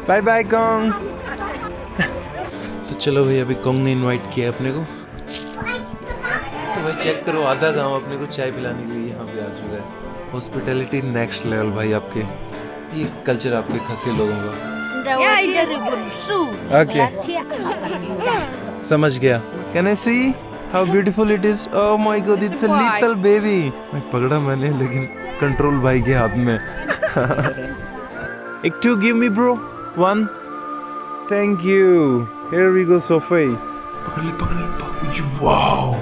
Bye bye Kong. तो चलो भाई, अभी कॉन्ग ने इनवाइट किया अपने को, तो भाई चेक करो आधा गांव अपने को चाय पिलाने के लिए यहाँ पे आ चुका है। हॉस्पिटैलिटी नेक्स्ट लेवल भाई आपके, ये कल्चर आपके खसी लोगों का। ओके समझ गया। Can I see how beautiful it is? Oh my god, it's a little baby. पकड़ा मैंने लेकिन कंट्रोल भाई के हाथ में। एक two give me bro, one. Thank you. Here we go Sophie. पकड़ ले। Wow.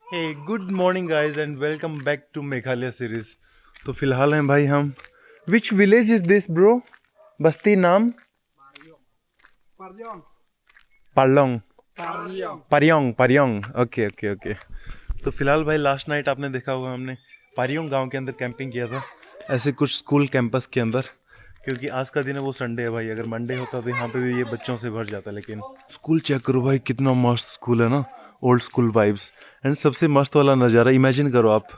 Hey good morning guys and welcome back to Meghalaya series. तो फिलहाल हैं भाई हम, which village is this bro? बस्ती नाम? पारियोंग। ओके। तो फिलहाल भाई लास्ट नाइट आपने देखा होगा हमने पारियोंग गांव के अंदर कैंपिंग किया था, ऐसे कुछ स्कूल कैंपस के अंदर, क्योंकि आज का दिन है वो संडे है भाई। अगर मंडे होता तो यहाँ पे भी ये बच्चों से भर जाता, लेकिन स्कूल चेक करो भाई, कितना मस्त स्कूल है ना, ओल्ड स्कूल वाइब्स। एंड सबसे मस्त वाला नज़ारा इमेजिन करो, आप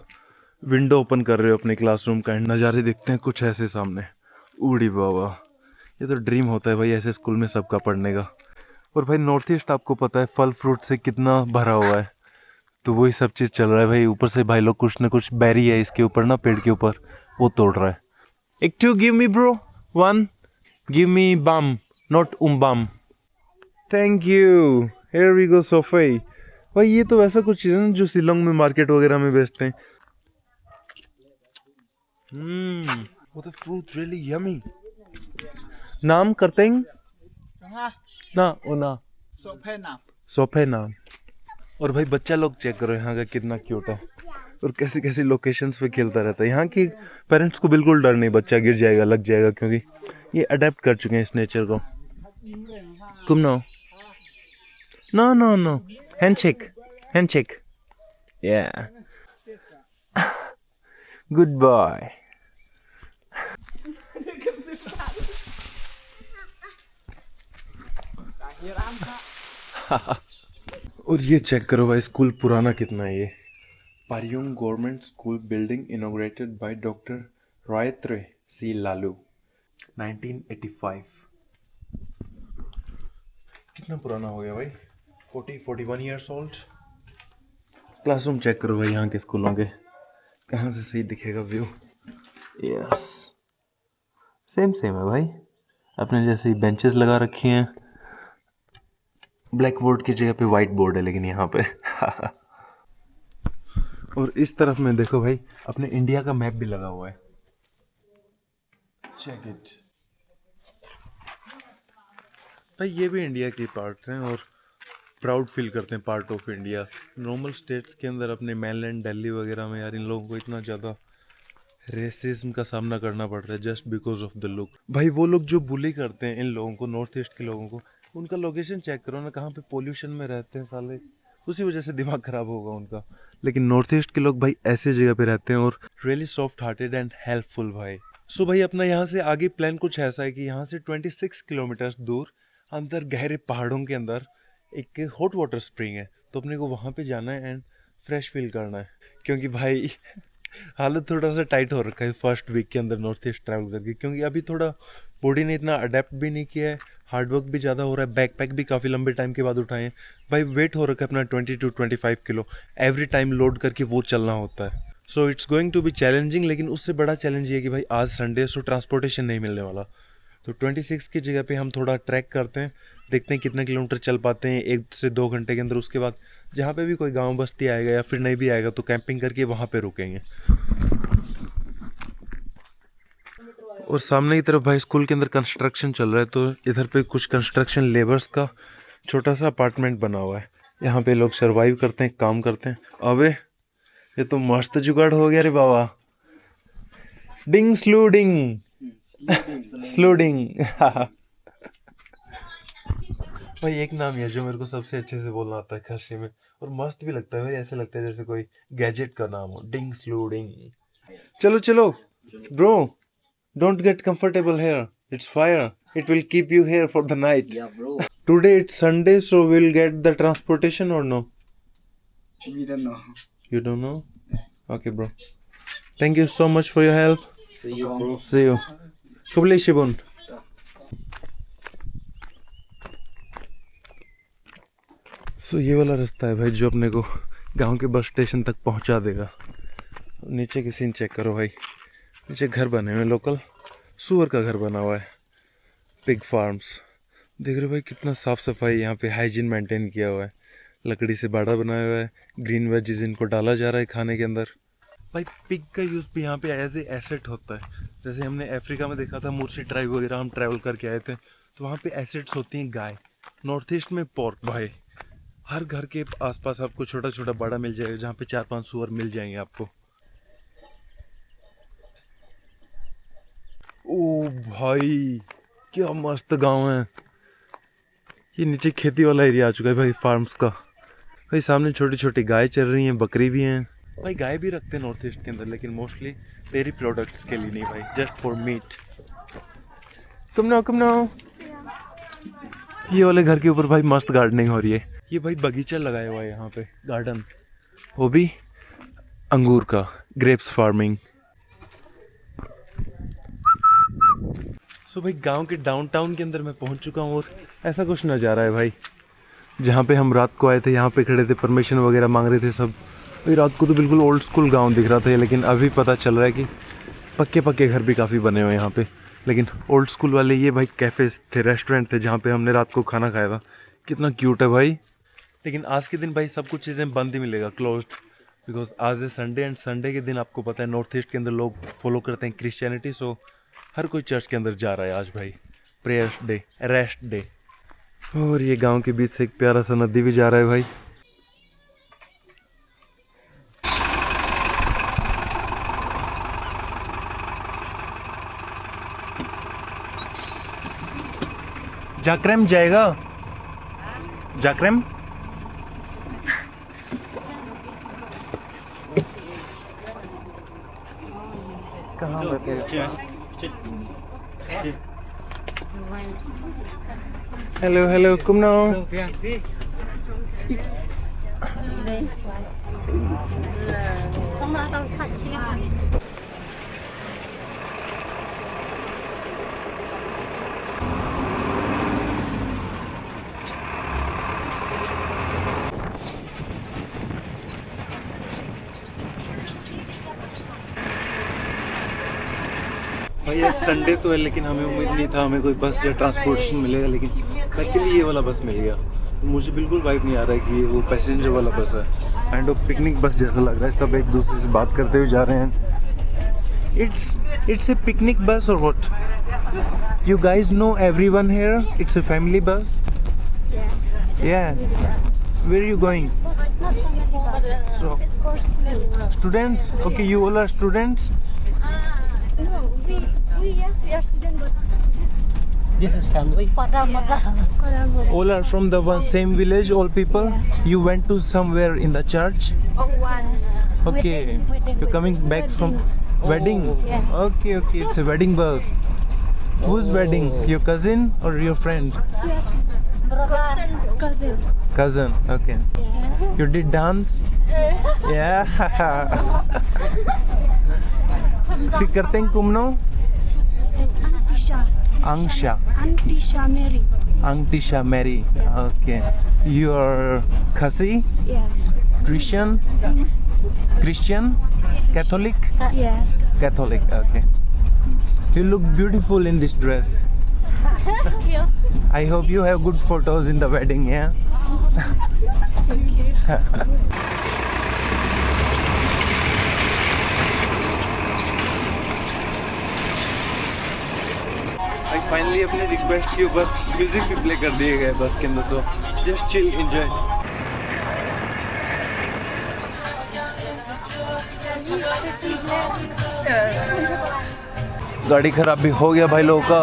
विंडो ओपन कर रहे हो अपने क्लासरूम का एंड नज़ारे देखते हैं कुछ ऐसे सामने। उड़ी बाबा, ये तो ड्रीम होता है भाई ऐसे स्कूल में सबका पढ़ने का। और भाई नॉर्थ ईस्ट आपको पता है फल फ्रूट से कितना भरा हुआ है, तो वही सब चीज़ चल रहा है भाई। ऊपर से भाई लोग कुछ ना कुछ बेरी है इसके ऊपर ना, पेड़ के ऊपर, वो तोड़ रहा है। एक two give me bro, one. Give me bomb, not bomb. Thank you. Here we go Sophie. भाई ये तो वैसा कुछ चीज़ है ना जो शिलोंग में मार्केट वगैरह में बेचते हैं। वो तो फ्रूट रियली यमी। नाम करते हैं ना, ओ ना सोफे नाम। और भाई बच्चा लोग चेक करो यहाँ का कितना क्यूट है, और कैसी कैसी लोकेशंस पे खेलता रहता है। यहाँ की पेरेंट्स को बिल्कुल डर नहीं, बच्चा गिर जाएगा लग जाएगा, क्योंकि ये अडेप्ट कर चुके हैं इस नेचर को। तुम नो हैंडशेक या गुड बॉय। और ये चेक करो भाई स्कूल पुराना कितना है ये। Pariyong government school building inaugurated by doctor Raitre C Lalu, 1985। कितना पुराना हो गया भाई, 41 ईयर्स ओल्ड। क्लासरूम चेक करो भाई यहाँ के स्कूलों के, कहाँ से सही दिखेगा व्यू। यस सेम है भाई, अपने जैसे ही बेंचेस लगा रखी हैं। ब्लैक बोर्ड की जगह पे वाइट बोर्ड है लेकिन यहाँ पे। और इस तरफ में देखो भाई, अपने इंडिया का मैप भी लगा हुआ है, चेक इट भाई। ये भी इंडिया की पार्ट हैं और प्राउड फील करते हैं part of India. Normal states के अंदर अपने मेनलैंड दिल्ली वगैरह में यार इन लोगों को इतना ज़्यादा रेसिज्म का सामना करना पड़ रहा है just because of the look. भाई वो लोग जो बुली करते हैं इन लोगों को, नॉर्थ ईस्ट के लोगों को, उनका लोकेशन चेक करो ना, कहाँ पे पोल्यूशन में रहते हैं साले, उसी वजह से दिमाग खराब होगा उनका। लेकिन नॉर्थ ईस्ट के लोग भाई ऐसे जगह पे रहते हैं और really soft hearted and helpful भाई। सो भाई अपना यहाँ से आगे प्लान कुछ ऐसा है कि यहाँ से 26 किलोमीटर दूर अंदर गहरे पहाड़ों के अंदर एक हॉट वाटर स्प्रिंग है, तो अपने को वहाँ पे जाना है एंड फ्रेश फील करना है। क्योंकि भाई हालत थोड़ा सा टाइट हो रखा है फर्स्ट वीक के अंदर नॉर्थ ईस्ट ट्रैवल करके, क्योंकि अभी थोड़ा बॉडी ने इतना अडेप्ट भी नहीं किया है, हार्डवर्क भी ज़्यादा हो रहा है, बैकपैक भी काफ़ी लंबे टाइम के बाद उठाए हैं भाई। वेट हो रखा है अपना 20 to 25 kilo every time load करके वो चलना होता है। So it's going to be challenging, लेकिन उससे बड़ा चैलेंज ये है कि भाई आज संडे सो ट्रांसपोर्टेशन नहीं मिलने वाला। तो 26 की जगह पे हम थोड़ा ट्रैक करते हैं, देखते हैं कितने किलोमीटर चल पाते हैं 1 से 2 घंटे के अंदर। उसके बाद जहाँ पे भी कोई गांव बस्ती आएगा या फिर नहीं भी आएगा तो कैंपिंग करके वहाँ पे रुकेंगे। और सामने की तरफ भाई स्कूल के अंदर कंस्ट्रक्शन चल रहा है, तो इधर पे कुछ कंस्ट्रक्शन लेबर्स का छोटा सा अपार्टमेंट बना हुआ है, यहाँ पे लोग सर्वाइव करते हैं, काम करते हैं। अबे ये तो मस्त जुगाड़ हो गया रे बाबा। डिंग स्लूडिंग स्लूडिंग। भाई एक नाम है जो मेरे को सबसे अच्छे से बोलना आता है खर्चे में, और मस्त भी लगता है भाई, ऐसे लगता है जैसे कोई गैजेट का नाम हो, डिंग स्लूडिंग। चलो bro, don't get comfortable here, it's fire, it will keep you here for the night. Yeah, bro. Today it's Sunday, so we'll get the transportation or no? We don't know. You don't know? Okay bro, Thank you so much for your help. See you, bro. See you. Kubli Shibun. So ये वाला रास्ता है भाई जो अपने को गांव के बस स्टेशन तक पहुंचा देगा। नीचे की सीन चेक करो भाई, नीचे घर बने हुए हैं लोकल, सुअर का घर बना हुआ है, पिग फार्म्स। देख रहे हो भाई कितना साफ सफाई, यहाँ पे हाइजीन मेंटेन किया हुआ है, लकड़ी से बाड़ा बनाया हुआ है, ग्रीन वेजीज इनको डाला जा रहा है खाने के अंदर। भाई पिग का यूज़ भी यहाँ पे एज ए एसेट होता है। जैसे हमने अफ्रीका में देखा था, मुर्सी ट्राइब वगैरह हम ट्रैवल करके आए थे, तो वहाँ पे एसेट्स होती हैं गाय। नॉर्थ ईस्ट में पोर्क। भाई हर घर के आसपास आपको छोटा छोटा बाड़ा मिल जाएगा जहाँ पे 4-5 सुअर मिल जाएंगे आपको। ओ भाई क्या मस्त गांव है। ये नीचे खेती वाला एरिया आ चुका है भाई, फार्म्स का। भाई सामने छोटी छोटी गाय चल रही हैं, बकरी भी हैं। भाई गाय भी रखते हैं नॉर्थ ईस्ट के अंदर, लेकिन मोस्टली डेयरी प्रोडक्ट्स के लिए नहीं भाई, just for meet. Come now. ये वाले घर के ऊपर भाई मस्त गार्डनिंग हो रही है। ये भाई बगीचा लगाया हुआ है यहाँ पे, गार्डन, वो भी अंगूर का, ग्रेप्स फार्मिंग। सो भाई गांव के डाउनटाउन के अंदर मैं पहुंच चुका हूँ और ऐसा कुछ नज़ारा है भाई। जहाँ पे हम रात को आए थे, यहाँ पे खड़े थे, परमिशन वगैरह मांग रहे थे सब। भाई रात को तो बिल्कुल ओल्ड स्कूल गांव दिख रहा था, लेकिन अभी पता चल रहा है कि पक्के घर भी काफ़ी बने हुए हैं यहाँ पे। लेकिन ओल्ड स्कूल वाले ये भाई कैफ़ेज थे, रेस्टोरेंट थे, जहाँ पे हमने रात को खाना खाया था। कितना क्यूट है भाई। लेकिन आज के दिन भाई सब कुछ चीज़ें बंद ही मिलेगा, क्लोज्ड, बिकॉज आज है संडे, एंड संडे के दिन आपको पता है नॉर्थ ईस्ट के अंदर लोग फॉलो करते हैं क्रिश्चियनिटी। सो हर कोई चर्च के अंदर जा रहा है आज भाई, प्रेयर्स डे, रेस्ट डे। और ये गांव के बीच से एक प्यारा सा नदी भी जा रहा है भाई। जाक्रम जाएगा, जाक्रम। कहाँ बताए? हेलो कुमनो। भाई ये संडे तो है, लेकिन हमें उम्मीद नहीं था हमें कोई बस या ट्रांसपोर्टेशन मिलेगा, लेकिन लकीली ये वाला बस मिल गया। तो मुझे बिल्कुल वाइब नहीं आ रहा है कि वो पैसेंजर वाला बस है, काइंड ऑफ पिकनिक बस जैसा लग रहा है। सब एक दूसरे से बात करते हुए जा रहे हैं। इट्स ए पिकनिक बस और what? You guys know everyone here? It's a family bus? Yeah. Where are you going? It's not family bus. So, It's for students. Students? Okay, you all are students? No, yes, we are students, but This is family. All are from the one same village, all people? Yes. You went to somewhere in the church? yes. Okay. Wedding. You're coming back from wedding? Yes. Okay, it's a wedding bus. Whose wedding? Your cousin or your friend? Yes. Brother. Cousin, okay. Yes. You did dance? Yes. Yeah. Fikerteng kumno? Antisha. Angsha. Antisha Mary. Antisha Mary. Yes. Okay. You are Khasi? Yes. Christian? Catholic? Yes. Catholic, okay. You look beautiful in this dress. Thank you. I hope you have good photos in the wedding, yeah? Thank you. भाई finally अपने request के ऊपर music भी play कर दिए गए बस के अंदर, सो जस्ट चिल एंजॉय। गाड़ी खराब भी हो गया भाई लोगों का।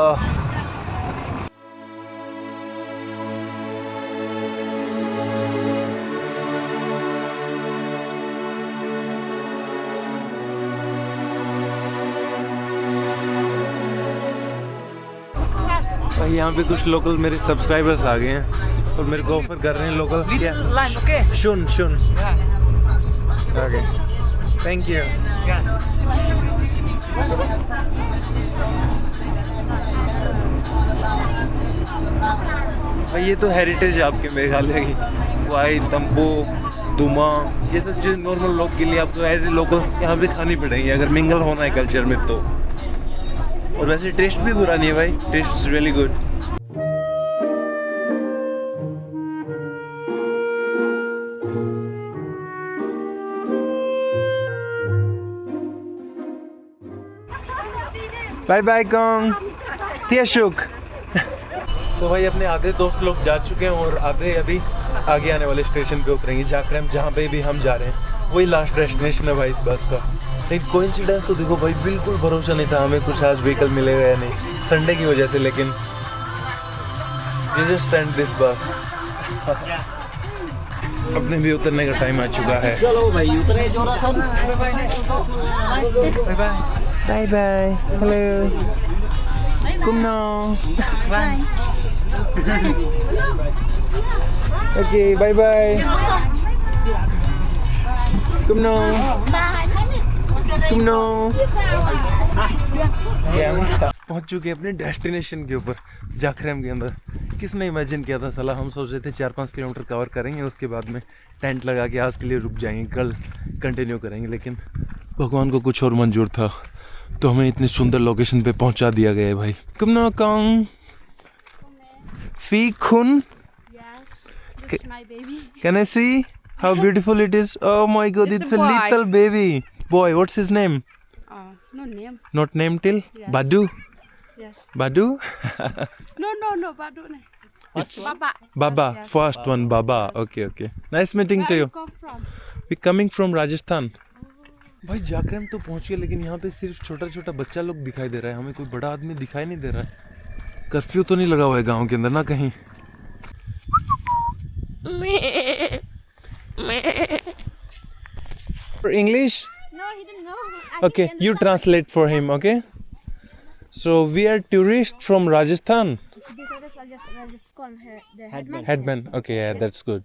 यहाँ पे कुछ लोकल मेरे सब्सक्राइबर्स आ गए हैं और मेरे को ऑफर कर रहे हैं लोकल क्या शुन ओके थैंक यू। और ये तो हेरिटेज है आपके मेघालय की, वाई तंबू दुमा, ये सब चीज़ नॉर्मल लोग के लिए आपको एज ए लोकल यहाँ पे खानी पड़ेंगी अगर मिंगल होना है कल्चर में तो। और वैसे टेस्ट भी बुरा नहीं है भाई, taste is really good. Bye bye कॉन्ग तियाशुक। तो भाई अपने आधे दोस्त लोग जा चुके हैं और आधे अभी आगे आने वाले स्टेशन पे उतरेंगे। जाकरेम जहाँ पे भी हम जा रहे हैं वही लास्ट डेस्टिनेशन है भाई इस बस का। लेकिन कोइंसिडेंस तो देखो भाई, बिल्कुल भरोसा नहीं था हमें कुछ आज व्हीकल मिलेगा या नहीं संडे की वजह से, लेकिन वी जस्ट सेंड दिस बस। अपने भी उतरने का टाइम आ चुका है। चलो भाई उतरे जोरा सा। Bye bye bye bye hello कुमनो ओके बाय बाय कुमनो कुमनो। पहुंच चुके हैं अपने डेस्टिनेशन के ऊपर जाखरेम के अंदर। किसने इमेजिन किया था साला, हम सोच रहे थे 4-5 किलोमीटर कवर करेंगे उसके बाद में टेंट लगा के आज के लिए रुक जाएंगे, कल कंटिन्यू करेंगे, लेकिन भगवान को कुछ और मंजूर था तो हमें इतनी सुंदर लोकेशन पे पहुंचा दिया गया है भाई। कुमनो कॉन्ग फी खुन This is my baby. Can I see how beautiful it is. Oh my God, It's a it's a boy. Little baby boy. What's his name? No name. Not name till Yes. Badu Yes. Badu No, Badu. It's Baba. Baba, Yes. first one Baba. Okay, okay. Nice meeting to Where you. you come from? We coming from Rajasthan. भाई जाकरेम तो पहुंच गए, लेकिन यहाँ पे सिर्फ छोटा छोटा बच्चा लोग दिखाई दे रहा है, हमें कोई बड़ा आदमी दिखाई नहीं दे रहा है। कर्फ्यू तो नहीं लगा हुआ है गांव के अंदर ना कहीं। English? No, he didn't know. Okay, you translate for him, okay? So we are tourists from Rajasthan. Just call her the headman. Headman, okay या दैट्स गुड।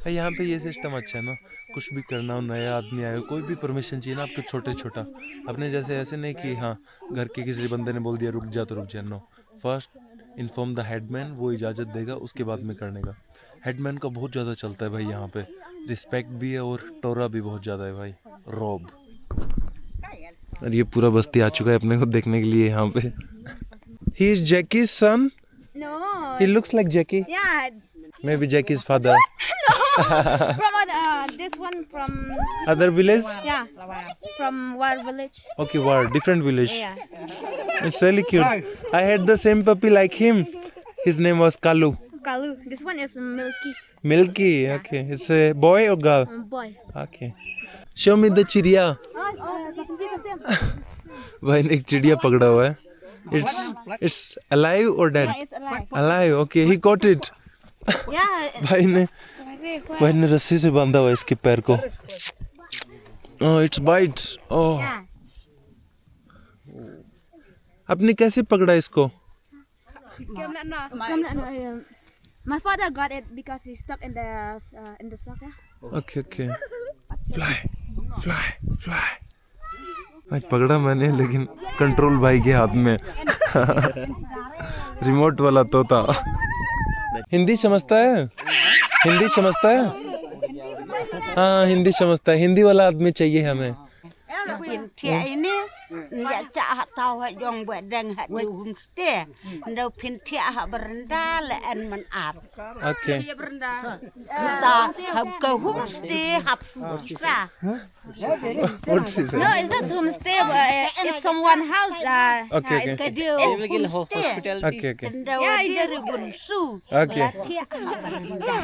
यहाँ पे ये सिस्टम अच्छा है ना, कुछ भी करना हो, नया आदमी आए, कोई भी परमिशन चाहिए ना आपको छोटे छोटा, अपने जैसे ऐसे नहीं कि हाँ घर के किसी बंदे ने बोल दिया रुक जा तो रुक जा। No, first inform the headman, वो इजाज़त देगा उसके बाद में करने का। हेडमैन का बहुत ज़्यादा चलता है भाई यहाँ पे, रिस्पेक्ट भी है और टोरा भी बहुत ज़्यादा है भाई, रॉब। और ये पूरा बस्ती आ चुका है अपने को देखने के लिए यहाँ पे। He is Jackie's son. No. He looks like Jackie. Yeah. Maybe Jackie's father. From this one from. Other village? Yeah. From War village. Okay, wow, different village. Yeah. It's really cute. I had the same puppy like him. His name was Kalu. Kalu. This one is Milky. Milky. Okay. It's a boy or girl? Boy. Okay. Show me the चिड़िया। भाई ने एक चिड़िया पकड़ा हुआ है। It's alive or dead? Yeah, it's alive. Alive. Okay, he caught it. Yeah. भाई ने रस्सी से बांधा हुआ है इसके पैर को। Oh, it's bites. Oh. Yeah. आपने कैसे पकड़ा इसको? My father got it because he's stuck in the soccer. Okay okay. Fly fly fly. आज पकड़ा मैंने, लेकिन कंट्रोल भाई के हाथ में। रिमोट वाला तोता। हिंदी समझता है? हिंदी समझता है? हाँ हिंदी समझता है। हिंदी वाला आदमी चाहिए हमें। ini ya cak hak tahu hak jong buat deng hak di homestay ndau pintia hak berendah leen menap okay ta hak ke homestay hak sa what's his No, it's not homestay. It's someone house. Okay, okay. It's the homestay okay okay ndau dia bunsu okay tia hak berendah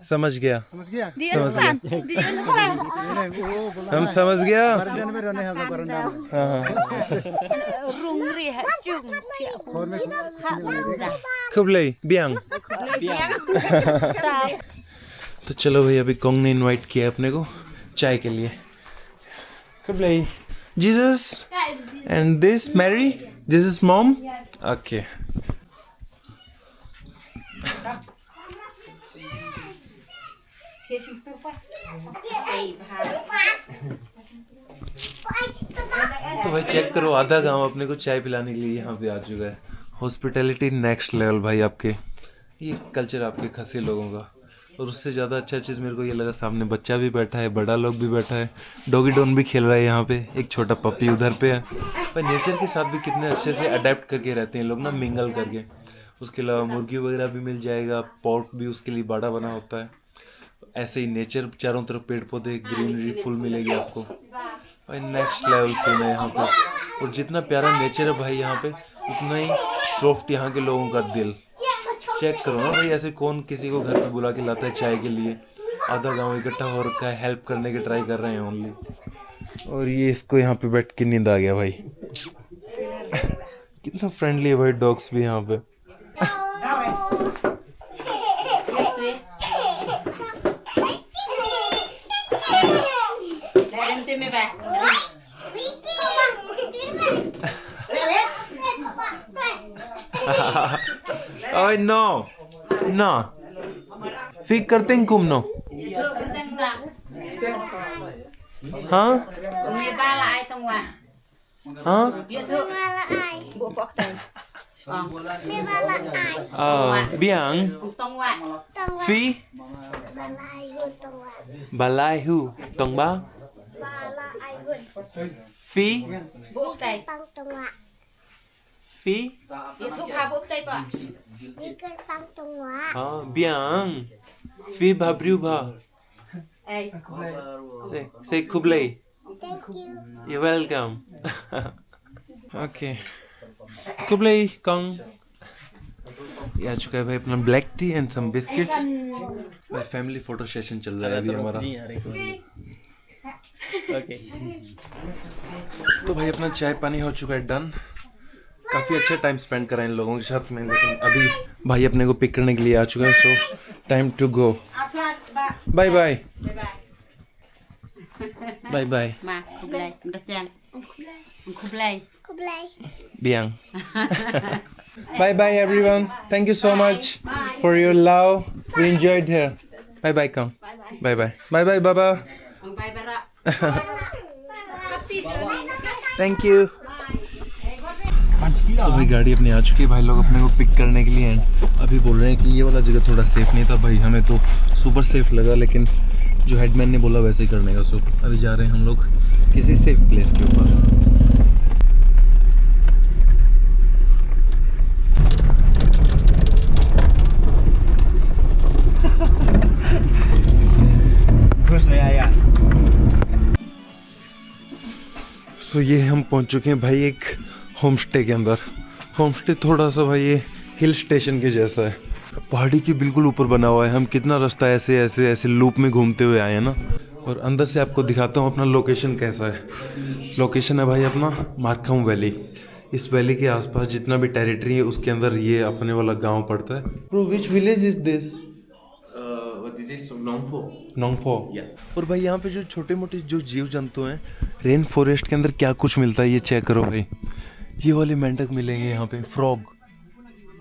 समझ गया। Do you understand? Do you understand? हम समझ गया। हाँ हाँ rungri hak chung tia hak berendah खुबले बियांग। तो चलो भाई, अभी कॉन्ग ने इनवाइट किया है अपने को चाय के लिए। खुबले Jesus and this Mary, this is mom. Okay तो भाई चेक करो, आधा गांव अपने को चाय पिलाने के लिए यहाँ पे आ चुका है। हॉस्पिटैलिटी नेक्स्ट लेवल भाई आपके, ये कल्चर आपके खसी लोगों का। और उससे ज़्यादा अच्छा चीज़ मेरे को ये लगा, सामने बच्चा भी बैठा है, बड़ा लोग भी बैठा है, डॉगी डॉन भी खेल रहा है यहाँ पे, एक छोटा पपी उधर पे है। पर नेचर के साथ भी कितने अच्छे से अडेप्ट करके रहते हैं लोग ना, मिंगल करके। उसके अलावा मुर्गी वगैरह भी मिल जाएगा, पॉट भी उसके लिए बड़ा बना होता है। ऐसे ही नेचर, चारों तरफ पेड़ पौधे, ग्रीनरी फुल मिलेगी आपको भाई। नेक्स्ट लेवल सीन है यहाँ पे। और जितना प्यारा नेचर है भाई यहाँ पे, उतना ही सॉफ्ट यहाँ के लोगों का दिल। चेक करो ना भाई, ऐसे कौन किसी को घर पे बुला के लाता है चाय के लिए। आधा गांव इकट्ठा हो रखा है, हेल्प करने के ट्राई कर रहे हैं ओनली। और ये इसको यहाँ पे बैठ के नींद आ गया भाई। कितना फ्रेंडली है भाई डॉग्स भी यहाँ पे। Ay no, no. Fik kerting kum no. Hả? Hả? Biang. Phi. Balai hu. Tong ba. Phi. Phi. Biang. Phi ba briu ba. Say Kublai. Thank you. You're welcome. Okay. Kublai Kong. ये आ चुका है भाई अपना black tea and some biscuits. भाई family photo session चल रहा है अभी हमारा। ओके तो भाई अपना चाय पानी हो चुका है डन। काफ़ी अच्छा टाइम स्पेंड करा इन लोगों के साथ में, लेकिन अभी भाई अपने को पिक करने के लिए आ चुका है। So time to go. Bye bye bye bye Biang. Bye bye everyone. Thank you so much for your love. We enjoyed here. Bye bye Kong. Bye bye. Bye bye Baba. Thank you. So भाई गाड़ी अपनी आ चुकी है, भाई लोग अपने को pick करने के लिए हैं। अभी बोल रहे हैं कि ये वाला जगह थोड़ा सेफ नहीं था भाई, हमें तो सुपर सेफ लगा, लेकिन जो हेडमैन ने बोला वैसे ही करने का। सो अभी जा रहे हैं हम लोग किसी सेफ प्लेस के ऊपर। सो ये हम पहुंच चुके हैं भाई एक होम स्टे के अंदर। होम स्टे थोड़ा सा भाई ये हिल स्टेशन के जैसा है, पहाड़ी के बिल्कुल ऊपर बना हुआ है। हम कितना रास्ता ऐसे ऐसे ऐसे लूप में घूमते हुए आए हैं ना। और अंदर से आपको दिखाता हूँ अपना लोकेशन कैसा है। लोकेशन है भाई अपना मार्कम वैली। इस वैली के आसपास जितना भी टेरिटरी है उसके अंदर ये अपने वाला गांव पड़ता है। Bro which village is this? Nongpho. और भाई यहाँ पे जो छोटे मोटे जो जीव जंतु हैं, रेन फॉरेस्ट के अंदर क्या कुछ मिलता है ये चेक करो भाई। ये वाले मेंढक मिलेंगे यहाँ पे, फ्रॉग।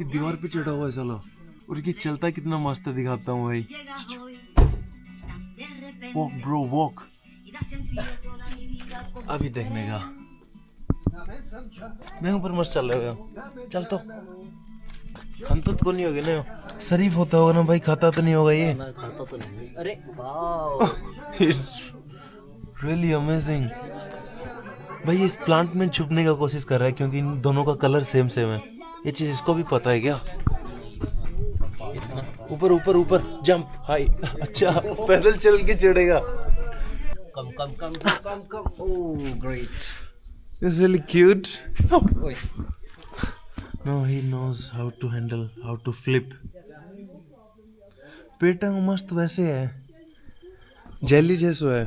ये दीवार पे चढ़ा हुआ है साला, और ये चलता कितना मस्त है, दिखाता हूँ भाई। Walk bro walk. अभी देखने का मैं ऊपर मस्त चल रहा हूँ। चल तो खंतुत को नहीं होगा ना, शरीफ होता होगा ना भाई, खाता तो नहीं होगा ये। खाता तो नहीं। अरे वाओ, इट्स रियली अमेजिंग भाई। इस प्लांट में छुपने का कोशिश कर रहा है क्योंकि इन दोनों का कलर सेम सेम है। ये चीज इसको भी पता है क्या? इतना ऊपर ऊपर ऊपर जंप हाई। अच्छा पैदल चल के चढ़ेगा। Come come come come come. Oh great, it's really cute. ओए No, he knows how to handle, how to flip. PETA मस्त वैसे है, जेली जैसा है।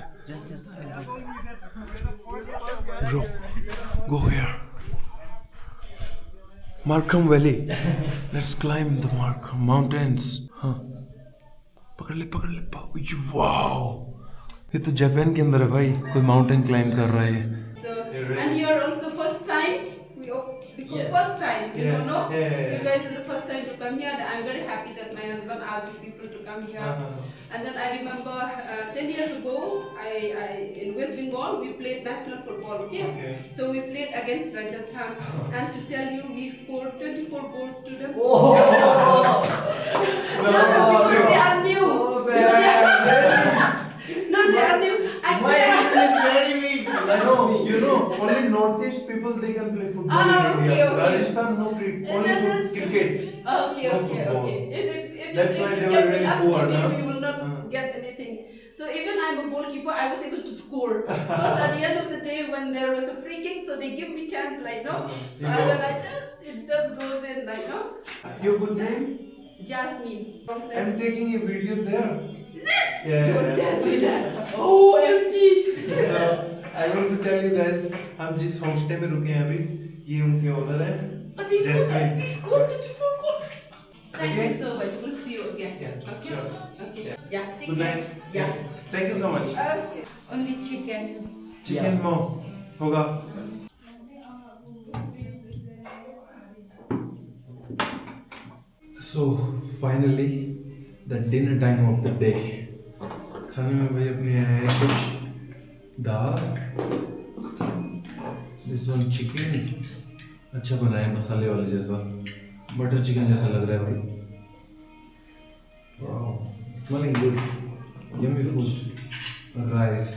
Bro, go here. Markham Valley. Let's climb the Markham mountains. हाँ, पकड़ ले। Wow, ये तो जापान के अंदर है भाई, कोई माउंटेन क्लाइंब कर रहा है। So, and you're also first time for Yes. first time, you Yeah, know, yeah. you guys are the first time to come here, and I'm very happy that my husband asked you people to come here. And then I remember 10 years ago, I in West Bengal we played national football. Okay, Okay. so we played against Rajasthan, and to tell you, we scored 24 goals to them. Oh, No, because they are new. so bad. No, they are new. My Actually, English is very weak. No, you know, only Northeast people they can play football Ah, in India. okay. Rajasthan no only That's true. cricket. Okay, No okay, football. okay. That's why if they you were get very with us, poor, maybe no? we will not get anything. So even I'm a goalkeeper, I was able to score. Because at the end of the day, when there was a free kick, so they give me chance, like, no. So You go. it just goes in, like, no. Your good name? Jasmine. From I'm Seven. taking a video there. Is it? Yeah. Don't tell me that. OMG. So I want to tell you guys, हम जिस homestay में रुके हैं अभी, ये उनके owner हैं, I think Jasmine. we scored 24 goals. Thank Okay. you so much. We'll see you again. Yeah, Okay. sure. Okay. Yeah. Yeah. Take Good care. night. Yeah. Thank you so much. Okay. Only chicken. Chicken mo होगा. So finally the dinner time of the day. खाने में भाई अपने आए हैं कुछ दाल, this one chicken, अच्छा बनाया है मसाले वाले जैसा, बटर चिकन जैसा लग रहा है भाई. Wow, smelling good, yummy food. Rice,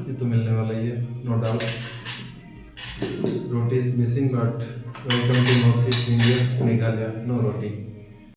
ये तो मिलने वाला ही है, no doubt. Roti is missing, but welcome to Northeast India, Meghalaya, no roti.